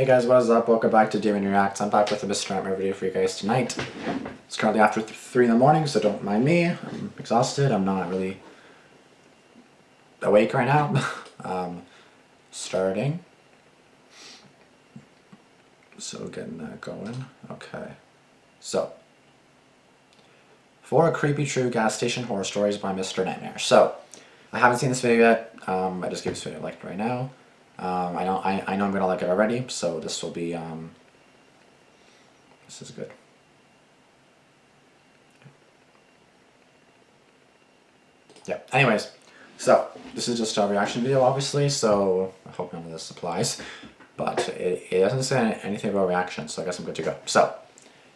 Hey guys, what is up? Welcome back to Damian Reacts. I'm back with a Mr. Nightmare video for you guys tonight. It's currently after 3 in the morning, so don't mind me. I'm exhausted. I'm not really awake right now. Starting. So getting that going. Okay. So, 4 creepy true gas station horror stories by Mr. Nightmare. So, I haven't seen this video yet. I just gave this video a like right now. I know I'm gonna like it already, so this will be this is good. Yeah. Anyways, so this is just a reaction video, obviously. So I hope none of this applies, but it doesn't say anything about reaction, so I guess I'm good to go. So,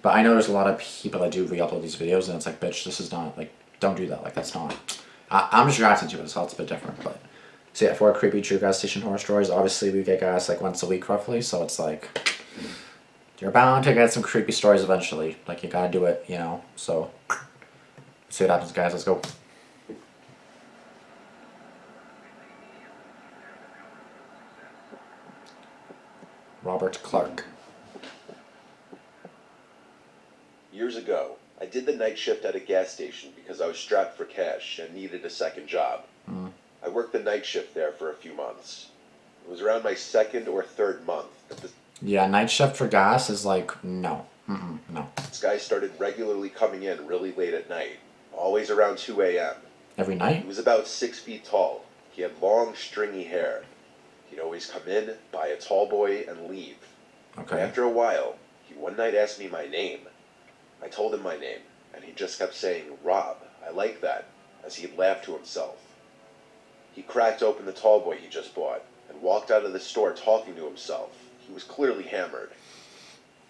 but I know there's a lot of people that do re-upload these videos, and it's like, bitch, this is not like, don't do that. Like that's not. I'm just reacting to it, so it's a bit different, but. So yeah, 4 creepy true gas station horror stories. Obviously, we get gas like once a week roughly, so it's like you're bound to get some creepy stories eventually. Like you gotta do it, you know. So let's see what happens, guys. Let's go. Robert Clark. Years ago, I did the night shift at a gas station because I was strapped for cash and needed a second job. I worked the night shift there for a few months. It was around my 2nd or 3rd month that Yeah, night shift for gas is like, no. No. this guy started regularly coming in really late at night, always around 2 a.m. Every He night? was about 6 feet tall. He had long, stringy hair. He'd always come in, buy a tall boy, and leave. Okay. After a while, he one night asked me my name. I told him my name, and he just kept saying, "Rob, I like that," as he'd laugh to himself. He cracked open the tall boy he just bought and walked out of the store talking to himself. He was clearly hammered.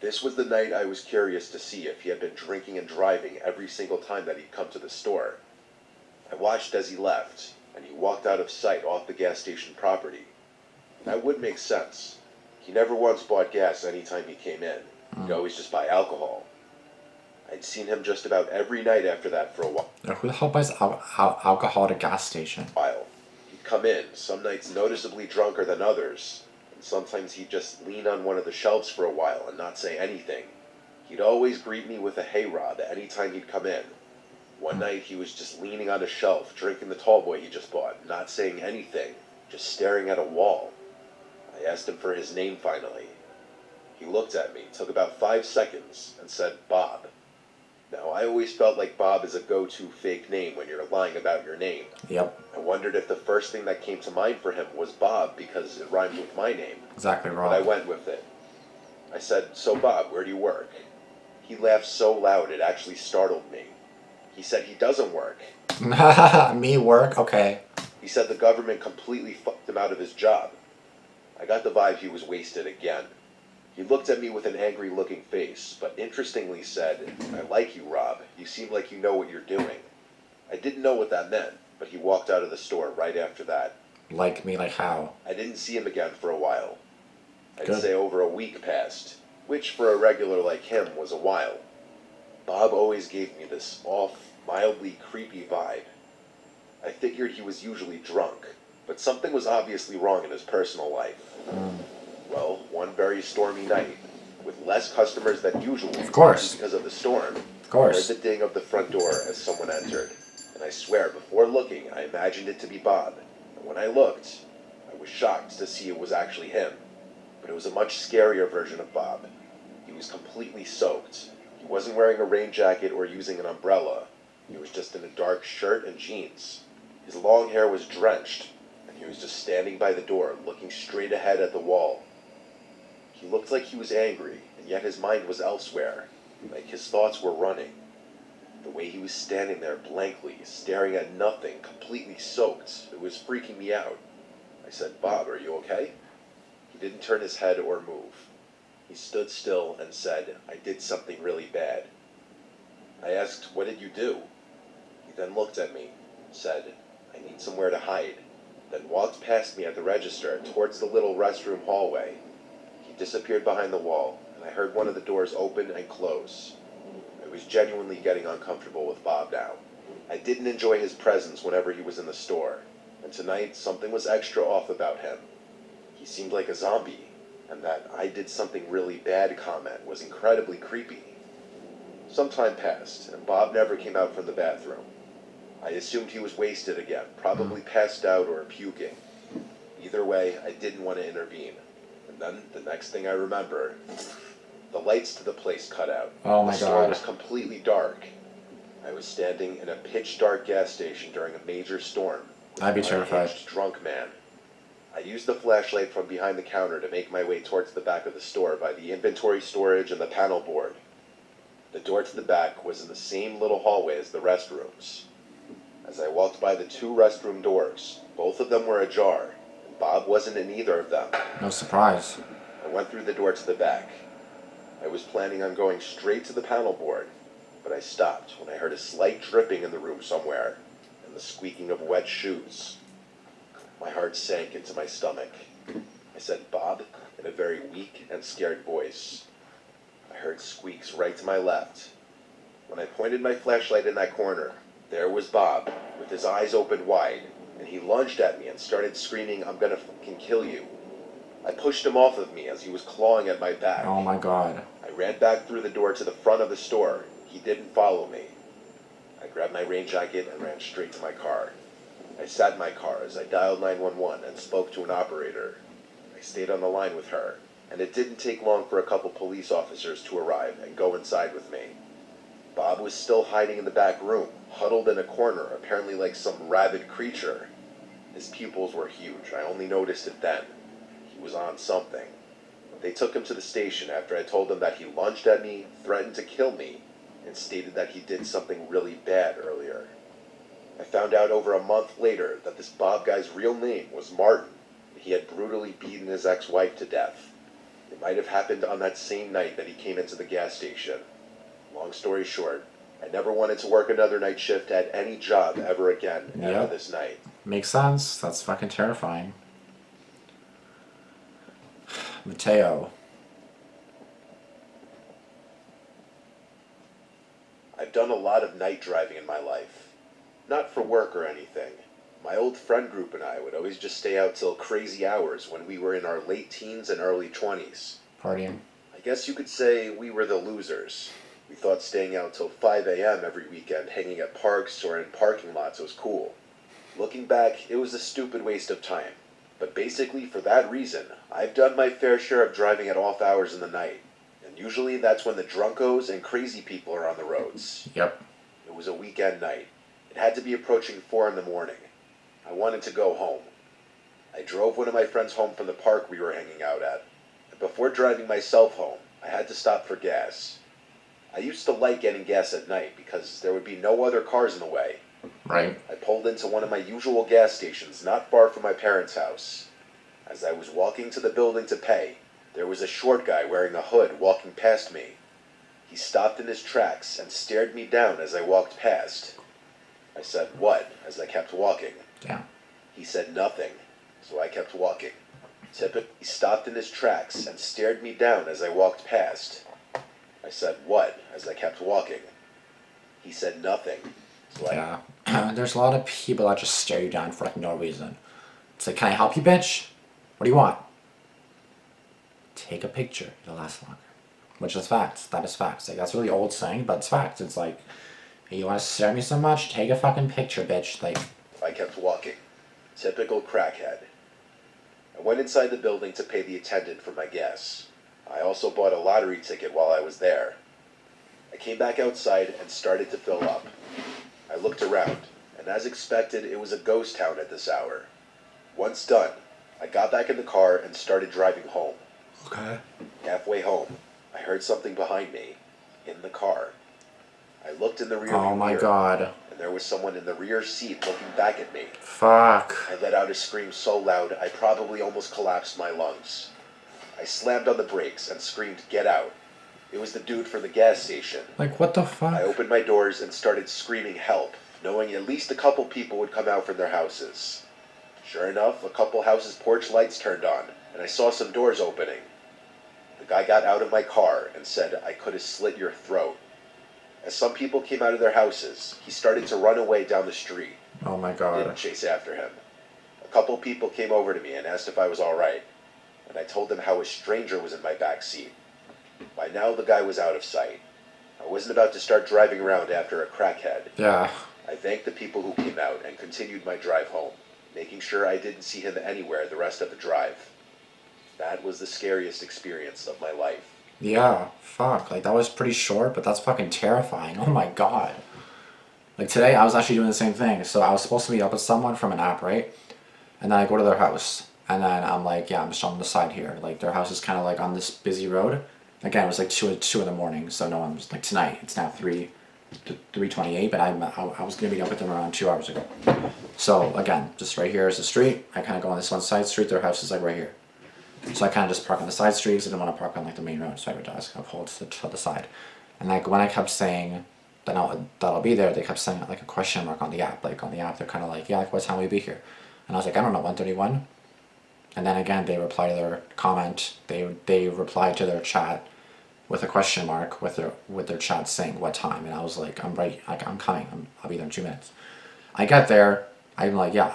This was the night I was curious to see if he had been drinking and driving every single time that he'd come to the store. I watched as he left, and he walked out of sight off the gas station property. That would make sense. He never once bought gas anytime he came in. He'd always just buy alcohol. I'd seen him just about every night after that for a while. Now, who the hell buys alcohol at a gas station? He'd come in, some nights noticeably drunker than others, and sometimes he'd just lean on one of the shelves for a while and not say anything. He'd always greet me with a hey Rob any time he'd come in. One night he was just leaning on a shelf, drinking the tall boy he just bought, not saying anything, just staring at a wall. I asked him for his name finally. He looked at me, took about 5 seconds, and said, "Bob." Now, I always felt like Bob is a go-to fake name when you're lying about your name. Yep. I wondered if the first thing that came to mind for him was Bob because it rhymed with my name. Exactly wrong. But I went with it. I said, "So Bob, where do you work?" He laughed so loud it actually startled me. He said he doesn't work. Me work? Okay. He said the government completely fucked him out of his job. I got the vibe he was wasted again. He looked at me with an angry-looking face, but interestingly said, "I like you, Rob. You seem like you know what you're doing." I didn't know what that meant, but he walked out of the store right after that. Like me, like how? I didn't see him again for a while. I'd Good. say over a week passed, which for a regular like him was a while. Bob always gave me this off, mildly creepy vibe. I figured he was usually drunk, but something was obviously wrong in his personal life. Well, one very stormy night, with less customers than usual, Of course. because of the storm, Of course. I heard the ding of the front door as someone entered, and I swear, before looking, I imagined it to be Bob, and when I looked, I was shocked to see it was actually him, but it was a much scarier version of Bob. He was completely soaked. He wasn't wearing a rain jacket or using an umbrella. He was just in a dark shirt and jeans. His long hair was drenched, and he was just standing by the door, looking straight ahead at the wall. He looked like he was angry, and yet his mind was elsewhere, like his thoughts were running. The way he was standing there blankly, staring at nothing, completely soaked, it was freaking me out. I said, "Bob, are you okay?" He didn't turn his head or move. He stood still and said, "I did something really bad." I asked, "What did you do?" He then looked at me, said, "I need somewhere to hide," then walked past me at the register towards the little restroom hallway. He disappeared behind the wall, and I heard one of the doors open and close. I was genuinely getting uncomfortable with Bob now. I didn't enjoy his presence whenever he was in the store, and tonight something was extra off about him. He seemed like a zombie, and that "I did something really bad" comment was incredibly creepy. Some time passed, and Bob never came out from the bathroom. I assumed he was wasted again, probably passed out or puking. Either way, I didn't want to intervene. And then, the next thing I remember, the lights to the place cut out. Oh my God. The store was God. completely dark. I was standing in a pitch-dark gas station during a major storm. I'd be With an terrified. unhinged drunk man. I used the flashlight from behind the counter to make my way towards the back of the store by the inventory storage and the panel board. The door to the back was in the same little hallway as the restrooms. As I walked by the two restroom doors, both of them were ajar, and Bob wasn't in either of them. No surprise. I went through the door to the back. I was planning on going straight to the panel board, but I stopped when I heard a slight dripping in the room somewhere, and the squeaking of wet shoes. My heart sank into my stomach. I said "Bob" in a very weak and scared voice. I heard squeaks right to my left. When I pointed my flashlight in that corner, there was Bob, with his eyes open wide, and he lunged at me and started screaming, "I'm gonna fucking kill you." I pushed him off of me as he was clawing at my back. Oh my God. I ran back through the door to the front of the store. He didn't follow me. I grabbed my rain jacket and ran straight to my car. I sat in my car as I dialed 911 and spoke to an operator. I stayed on the line with her, and it didn't take long for a couple police officers to arrive and go inside with me. Bob was still hiding in the back room, huddled in a corner, apparently like some rabid creature. His pupils were huge. I only noticed it then. He was on something. They took him to the station after I told them that he lunged at me, threatened to kill me, and stated that he did something really bad earlier. I found out over a month later that this Bob guy's real name was Martin. He had brutally beaten his ex-wife to death. It might have happened on that same night that he came into the gas station. Long story short, I never wanted to work another night shift at any job ever again after this night. Makes sense. That's fucking terrifying. Mateo. I've done a lot of night driving in my life. Not for work or anything. My old friend group and I would always just stay out till crazy hours when we were in our late teens and early 20s. Partying. I guess you could say we were the losers. We thought staying out till 5 a.m. every weekend hanging at parks or in parking lots was cool. Looking back, it was a stupid waste of time. But basically for that reason, I've done my fair share of driving at off hours in the night. And usually that's when the drunkos and crazy people are on the roads. Yep. It was a weekend night. It had to be approaching 4 in the morning. I wanted to go home. I drove one of my friends home from the park we were hanging out at. And before driving myself home, I had to stop for gas. I used to like getting gas at night because there would be no other cars in the way. Right. I pulled into one of my usual gas stations not far from my parents' house. As I was walking to the building to pay, there was a short guy wearing a hood walking past me. He stopped in his tracks and stared me down as I walked past. I said, "What?" as I kept walking. Damn. He said nothing, so I kept walking. He stopped in his tracks and stared me down as I walked past. I said, "What?" as I kept walking. He said nothing, so Yeah. There's a lot of people that just stare you down for like no reason. It's like, "Can I help you, bitch? What do you want?" Take a picture. It'll last longer. Which is facts. That is facts. Like, that's a really old saying, but it's facts. It's like, "Hey, you want to stare at me so much? Take a fucking picture, bitch." Like, I kept walking. Typical crackhead. I went inside the building to pay the attendant for my gas. I also bought a lottery ticket while I was there. I came back outside and started to fill up. I looked around, and as expected, it was a ghost town at this hour. Once done, I got back in the car and started driving home. okay. Halfway home, I heard something behind me, in the car. I looked in the rear Oh my mirror, God. and there was someone in the rear seat looking back at me. Fuck. I let out a scream so loud I probably almost collapsed my lungs. I slammed on the brakes and screamed, "Get out." It was the dude from the gas station. Like, what the fuck? I opened my doors and started screaming help, knowing at least a couple people would come out from their houses. Sure enough, a couple houses' porch lights turned on, and I saw some doors opening. The guy got out of my car and said, "I could have slit your throat." As some people came out of their houses, he started to run away down the street. Oh my I God. didn't chase after him. A couple people came over to me and asked if I was alright. and I told them how a stranger was in my back seat. By now, the guy was out of sight. I wasn't about to start driving around after a crackhead. Yeah. I thanked the people who came out and continued my drive home, making sure I didn't see him anywhere the rest of the drive. That was the scariest experience of my life. Yeah, fuck. Like, that was pretty short, but that's fucking terrifying. Oh my god. Like, today, I was actually doing the same thing. So, I was supposed to meet up with someone from an app, right? And then I go to their house. And then I'm like, yeah, I'm just on the side here. Like, their house is kind of like on this busy road. Again, it was like 2 in the morning. So, no one's like, tonight, it's now 3:28, but I was going to meet up with them around 2 hours ago. So, again, just right here is the street. I kind of go on this one side street. Their house is like right here. So I kind of just park on the side streets. I didn't want to park on like the main road, so I would just kind of hold to the side. And like when I kept saying that I'll be there, they kept saying like a question mark on the app. Like on the app, they're kind of like, yeah, like what time will you be here? And I was like, I don't know, 1:31. And then again, they reply to their comment. They replied to their chat with a question mark with their chat saying what time. And I was like, I'm ready. Like I'm coming. I'll be there in 2 minutes. I get there. I'm like, yeah,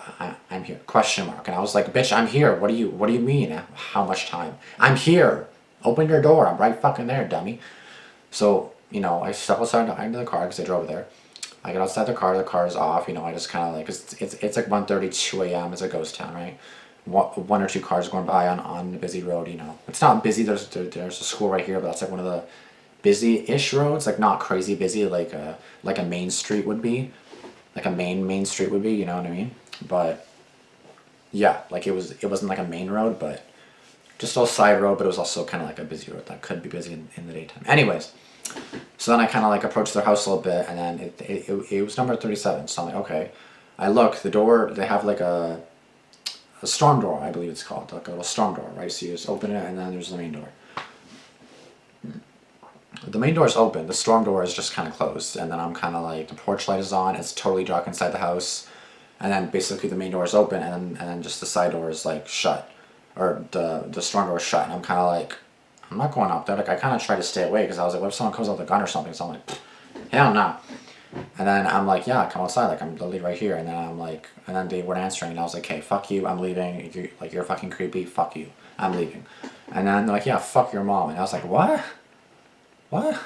I'm here. Question mark. And I was like, bitch, I'm here. What do you mean? How much time? I'm here. Open your door. I'm right fucking there, dummy. So, you know, I step outside into the car because they drove there. I get outside the car is off. You know, I just kind of like, cause it's like 1:32 a.m. It's a ghost town, right? One or two cars going by on the busy road, you know. It's not busy. There's a school right here, but that's like one of the busy-ish roads. Like not crazy busy like a main street would be. Like a main street would be, you know what I mean? But yeah, like it wasn't like a main road, but just a side road, but it was also kind of like a busy road that could be busy in the daytime. Anyways, so then I kind of like approached their house a little bit, and then it was number 37. So I'm like, okay. I look, the door, they have like a storm door, I believe it's called, like a little storm door, right? So you just open it, and then there's the main door. The main door is open, the storm door is just kind of closed, and then I'm kind of like, the porch light is on, it's totally dark inside the house, and then basically the main door is open, and then just the side door is like shut, or the storm door is shut, and I'm kind of like, I'm not going up there, like I kind of try to stay away, because I was like, what if someone comes out with a gun or something, so I'm like, hell no. And then I'm like, yeah, come outside, like I'm literally right here, and then I'm like, and then they weren't answering, and I was like, hey, fuck you, I'm leaving, you're fucking creepy, fuck you, I'm leaving. And then they're like, yeah, fuck your mom, and I was like, what? What?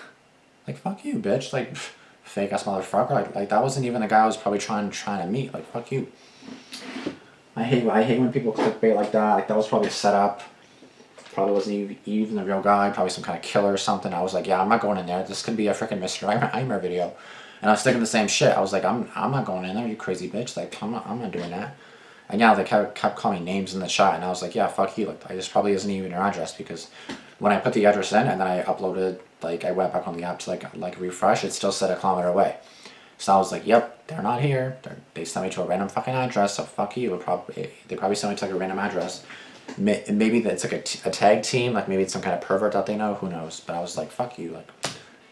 Like, fuck you, bitch. Like, fake ass motherfucker. Like that wasn't even the guy I was probably trying to meet. Like, fuck you. I hate when people clickbait like that. Like, that was probably set up. Probably wasn't even the real guy. Probably some kind of killer or something. I was like, yeah, I'm not going in there. This could be a freaking Mr. Eimer video. And I was thinking the same shit. I was like, I'm not going in there, you crazy bitch. Like, I'm not doing that. And yeah, they kept calling me names in the chat, and I was like, yeah, fuck you. Like, this probably isn't even your address, because when I put the address in and then I uploaded, like I went back on the app to like refresh, it still said a kilometer away. So I was like, yep, they're not here. They sent me to a random fucking address, so fuck you. They probably sent me to like a random address. Maybe it's like a tag team, like maybe it's some kind of pervert that they know, who knows. But I was like, fuck you, like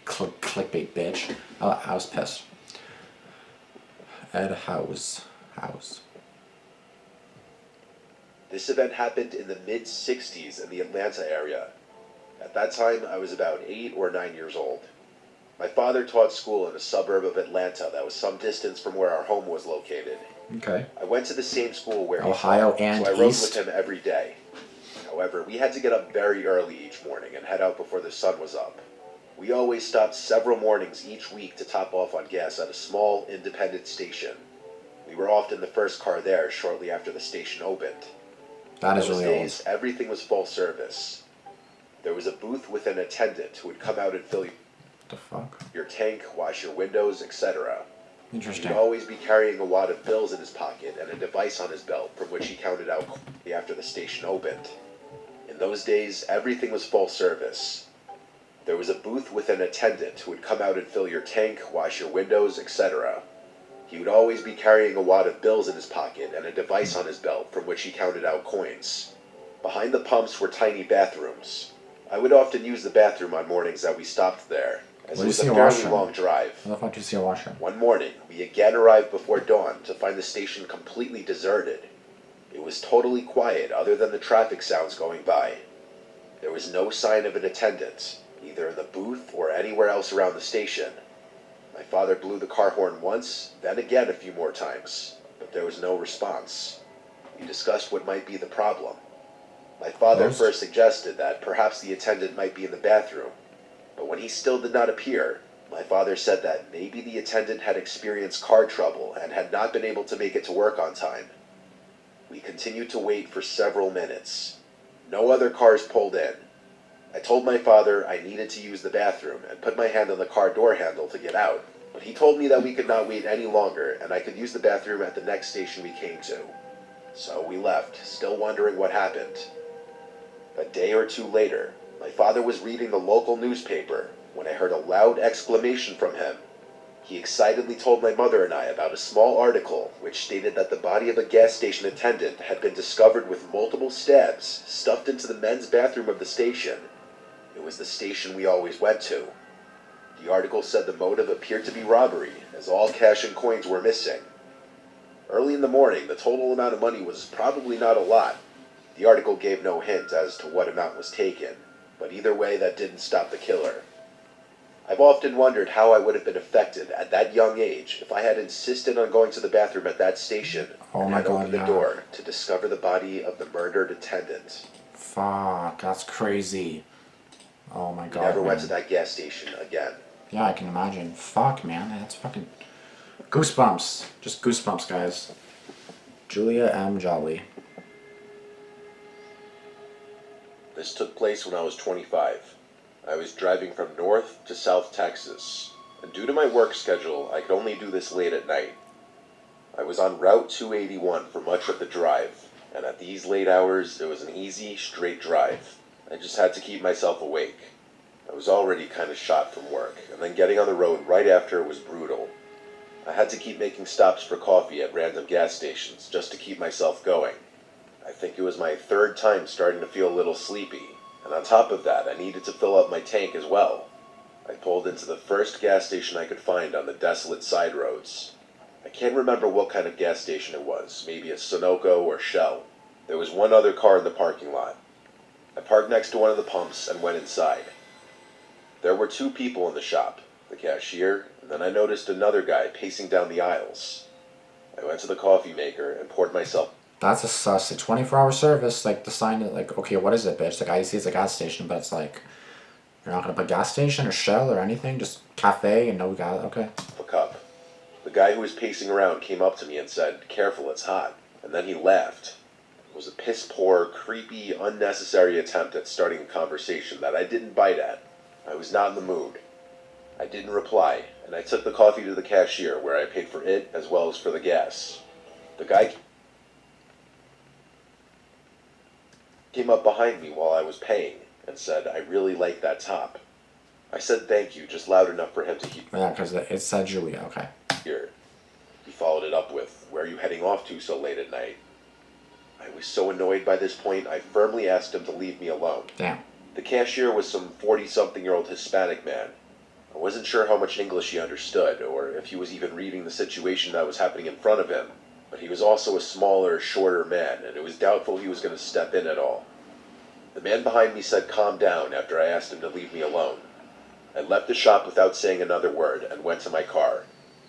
clickbait bitch. I was pissed. Ed House. This event happened in the mid-60s in the Atlanta area. At that time, I was about 8 or 9 years old. My father taught school in a suburb of Atlanta that was some distance from where our home was located. Okay. I went to the same school where Ohio he taught, and so I rode East. with him every day. However, we had to get up very early each morning and head out before the sun was up. We always stopped several mornings each week to top off on gas at a small, independent station. We were often the first car there shortly after the station opened. That is really old. Everything was full service. There was a booth with an attendant who would come out and fill The fuck? your tank, wash your windows, etc. Interesting. He'd always be carrying a wad of bills in his pocket and a device on his belt from which he counted out after the station opened. In those days, everything was full service. There was a booth with an attendant who would come out and fill your tank, wash your windows, etc. He would always be carrying a wad of bills in his pocket and a device on his belt from which he counted out coins. Behind the pumps were tiny bathrooms. I would often use the bathroom on mornings that we stopped there, as it was a fairly long drive. Where the fuck do you see a washroom? One morning, we again arrived before dawn to find the station completely deserted. It was totally quiet other than the traffic sounds going by. There was no sign of an attendant, either in the booth or anywhere else around the station. My father blew the car horn once, then again a few more times, but there was no response. We discussed what might be the problem. My father Closed? first suggested that perhaps the attendant might be in the bathroom, but when he still did not appear, my father said that maybe the attendant had experienced car trouble and had not been able to make it to work on time. We continued to wait for several minutes. No other cars pulled in. I told my father I needed to use the bathroom and put my hand on the car door handle to get out, but he told me that we could not wait any longer and I could use the bathroom at the next station we came to. So we left, still wondering what happened. A day or two later, my father was reading the local newspaper when I heard a loud exclamation from him. He excitedly told my mother and I about a small article which stated that the body of a gas station attendant had been discovered with multiple stabs stuffed into the men's bathroom of the station. It was the station we always went to. The article said the motive appeared to be robbery, as all cash and coins were missing. Early in the morning, the total amount of money was probably not a lot. The article gave no hint as to what amount was taken, but either way that didn't stop the killer. I've often wondered how I would have been affected at that young age if I had insisted on going to the bathroom at that station and had opened the door to discover the body of the murdered attendant. Fuck, that's crazy. Oh my god. Never went to that gas station again. Yeah, I can imagine. Fuck, man, that's fucking goosebumps. Just goosebumps, guys. Julia M. Jolly. This took place when I was 25. I was driving from North to South Texas, and due to my work schedule, I could only do this late at night. I was on Route 281 for much of the drive, and at these late hours, it was an easy, straight drive. I just had to keep myself awake. I was already kind of shot from work, and then getting on the road right after was brutal. I had to keep making stops for coffee at random gas stations just to keep myself going. I think it was my third time starting to feel a little sleepy, and on top of that, I needed to fill up my tank as well. I pulled into the first gas station I could find on the desolate side roads. I can't remember what kind of gas station it was, maybe a Sunoco or Shell. There was one other car in the parking lot. I parked next to one of the pumps and went inside. There were two people in the shop, the cashier, and then I noticed another guy pacing down the aisles. I went to the coffee maker and poured myself. That's a sus. A 24-hour service, like the sign, like, okay, what is it, bitch? Like, I see it's a gas station, but it's like, you're not gonna put gas station or Shell or anything, just cafe and no gas. Okay. A cup. The guy who was pacing around came up to me and said, "Careful, it's hot." And then he laughed. It was a piss-poor, creepy, unnecessary attempt at starting a conversation that I didn't bite at. I was not in the mood. I didn't reply, and I took the coffee to the cashier where I paid for it as well as for the gas. The guy came up behind me while I was paying and said, "I really like that top." I said thank you, just loud enough for him to Yeah, because it said Julia, okay. hear. He followed it up with, "Where are you heading off to so late at night?" I was so annoyed by this point, I firmly asked him to leave me alone. Damn. The cashier was some 40-something-year-old Hispanic man. I wasn't sure how much English he understood, or if he was even reading the situation that was happening in front of him. But he was also a smaller, shorter man, and it was doubtful he was going to step in at all. The man behind me said calm down after I asked him to leave me alone. I left the shop without saying another word and went to my car.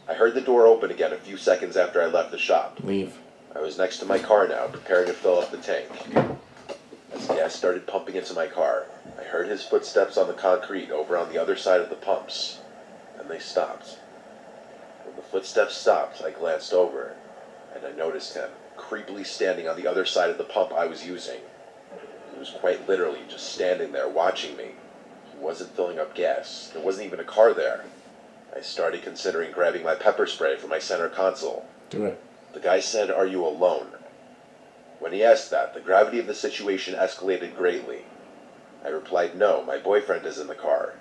I heard the door open again a few seconds after I left the shop. Leave. I was next to my car now, preparing to fill up the tank. As gas started pumping into my car, I heard his footsteps on the concrete over on the other side of the pumps, and they stopped. When the footsteps stopped, I glanced over, and I noticed him, creepily standing on the other side of the pump I was using. He was quite literally just standing there watching me. He wasn't filling up gas. There wasn't even a car there. I started considering grabbing my pepper spray from my center console. Do it. The guy said, "Are you alone?" When he asked that, the gravity of the situation escalated greatly. I replied, "No, my boyfriend is in the car."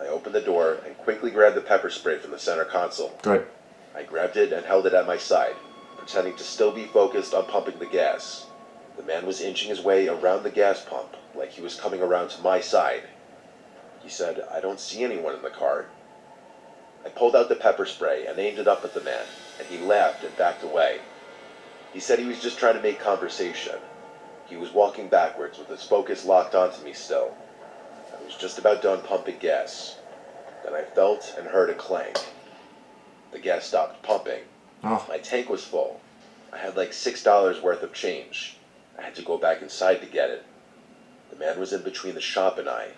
I opened the door and quickly grabbed the pepper spray from the center console. Good. I grabbed it and held it at my side, pretending to still be focused on pumping the gas. The man was inching his way around the gas pump, like he was coming around to my side. He said, "I don't see anyone in the car." I pulled out the pepper spray and aimed it up at the man, and he laughed and backed away. He said he was just trying to make conversation. He was walking backwards with his focus locked onto me still. I was just about done pumping gas. Then I felt and heard a clank. The gas stopped pumping. Oh. My tank was full. I had like $6 worth of change. I had to go back inside to get it. The man was in between the shop and I.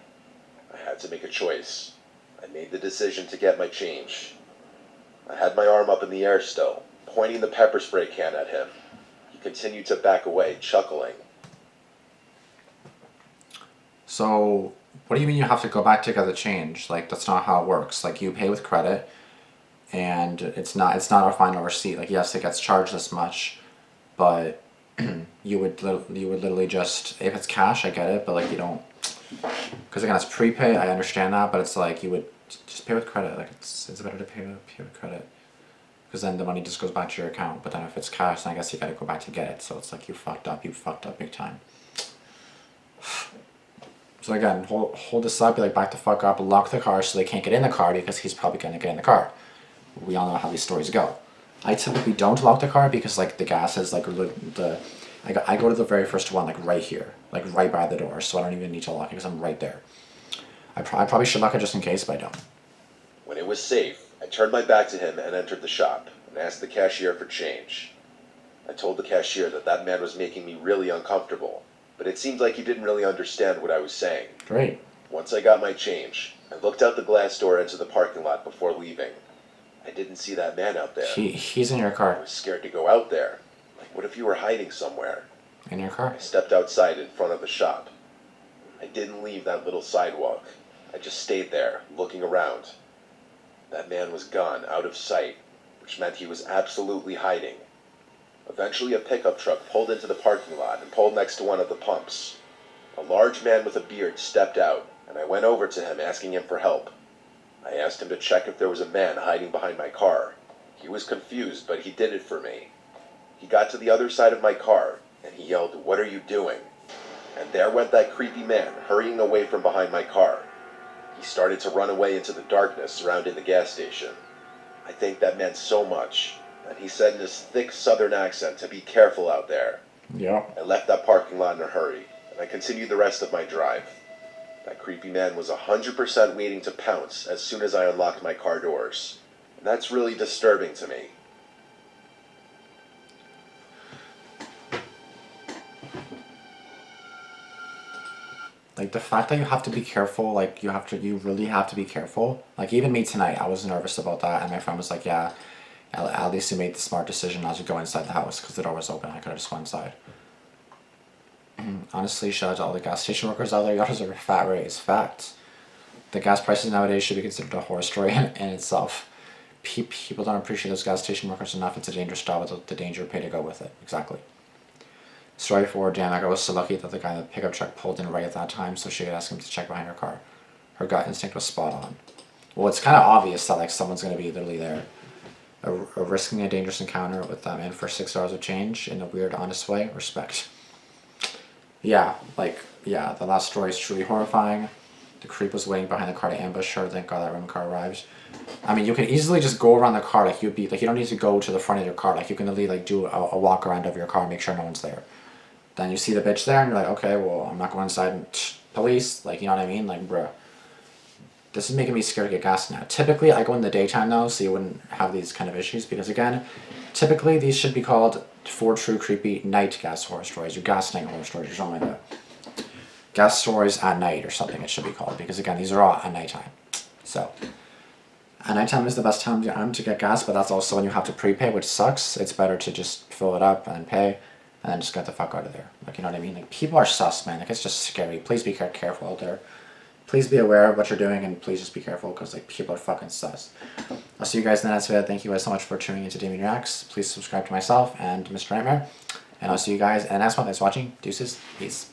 I had to make a choice. I made the decision to get my change. I had my arm up in the air still, pointing the pepper spray can at him. He continued to back away, chuckling. So, what do you mean you have to go back to get the change? Like, that's not how it works. Like, you pay with credit, and it's not a final receipt. Like, yes, it gets charged this much, but you would literally just, if it's cash, I get it, but like you don't, because again, it's prepaid, I understand that, but it's like you would just pay with credit. Like, it's better to pay with credit, because then the money just goes back to your account. But then if it's cash, then I guess you gotta go back to get it. So it's like you fucked up big time. So again, hold this up, be like, back the fuck up, lock the car so they can't get in the car, because he's probably gonna get in the car. We all know how these stories go. I typically don't lock the car because like the gas is like I go to the very first one, like right here, like right by the door, so I don't even need to lock it because I'm right there. I probably should lock it just in case, but I don't. When it was safe, I turned my back to him and entered the shop and asked the cashier for change. I told the cashier that man was making me really uncomfortable, but it seemed like he didn't really understand what I was saying. Great. Once I got my change, I looked out the glass door into the parking lot before leaving. I didn't see that man out there. He's in your I car. was scared to go out there. Like, what if you were hiding somewhere? In your car. I stepped outside in front of the shop. I didn't leave that little sidewalk. I just stayed there, looking around. That man was gone, out of sight, which meant he was absolutely hiding. Eventually a pickup truck pulled into the parking lot and pulled next to one of the pumps. A large man with a beard stepped out, and I went over to him asking him for help. I asked him to check if there was a man hiding behind my car. He was confused, but he did it for me. He got to the other side of my car, and he yelled, "What are you doing?" And there went that creepy man, hurrying away from behind my car. He started to run away into the darkness surrounding the gas station. I think that meant so much, and he said in his thick southern accent to be careful out there. Yeah. I left that parking lot in a hurry, and I continued the rest of my drive. That creepy man was 100% waiting to pounce as soon as I unlocked my car doors. And that's really disturbing to me. Like, the fact that you have to be careful, like, you really have to be careful. Like, even me tonight, I was nervous about that, and my friend was like, yeah, at least you made the smart decision not to go inside the house, because the door was open, I could have just went inside. Honestly, shout out to all the gas station workers out there, y'all deserve a fat raise. Fact. The gas prices nowadays should be considered a horror story in itself. People don't appreciate those gas station workers enough. It's a dangerous job with the danger pay to go with it. Exactly. Story 4, damn, I was so lucky that the guy in the pickup truck pulled in right at that time so she could ask him to check behind her car. Her gut instinct was spot on. Well, it's kind of obvious that like someone's going to be literally there. Risking a dangerous encounter with them in for 6 hours of change in a weird, honest way. Respect. Yeah, the last story is truly horrifying. The creep was waiting behind the car to ambush her. Thank God that rental car arrived. I mean, you can easily just go around the car, like you don't need to go to the front of your car. Like, you can literally like do a walk around of your car and make sure no one's there. Then you see the bitch there and you're like, okay, well, I'm not going inside and police, like, you know what I mean? Like, bruh. This is making me scared to get gas now. Typically, I go in the daytime though, so you wouldn't have these kind of issues, because again, typically these should be called 4 true creepy night gas horror stories, or gas night horror stories, or something like that. Gas stories at night or something it should be called, because again, these are all at nighttime. So, at nighttime is the best time to get gas, but that's also when you have to prepay, which sucks. It's better to just fill it up and pay, and then just get the fuck out of there. Like, you know what I mean? Like, people are sus, man. Like, it's just scary. Please be careful out there. Please be aware of what you're doing, and please just be careful, because like people are fucking sus. I'll see you guys in the next video. Thank you guys so much for tuning into Damian Reacts. Please subscribe to myself and Mr. Nightmare. And I'll see you guys in the next one. Thanks for watching. Deuces. Peace.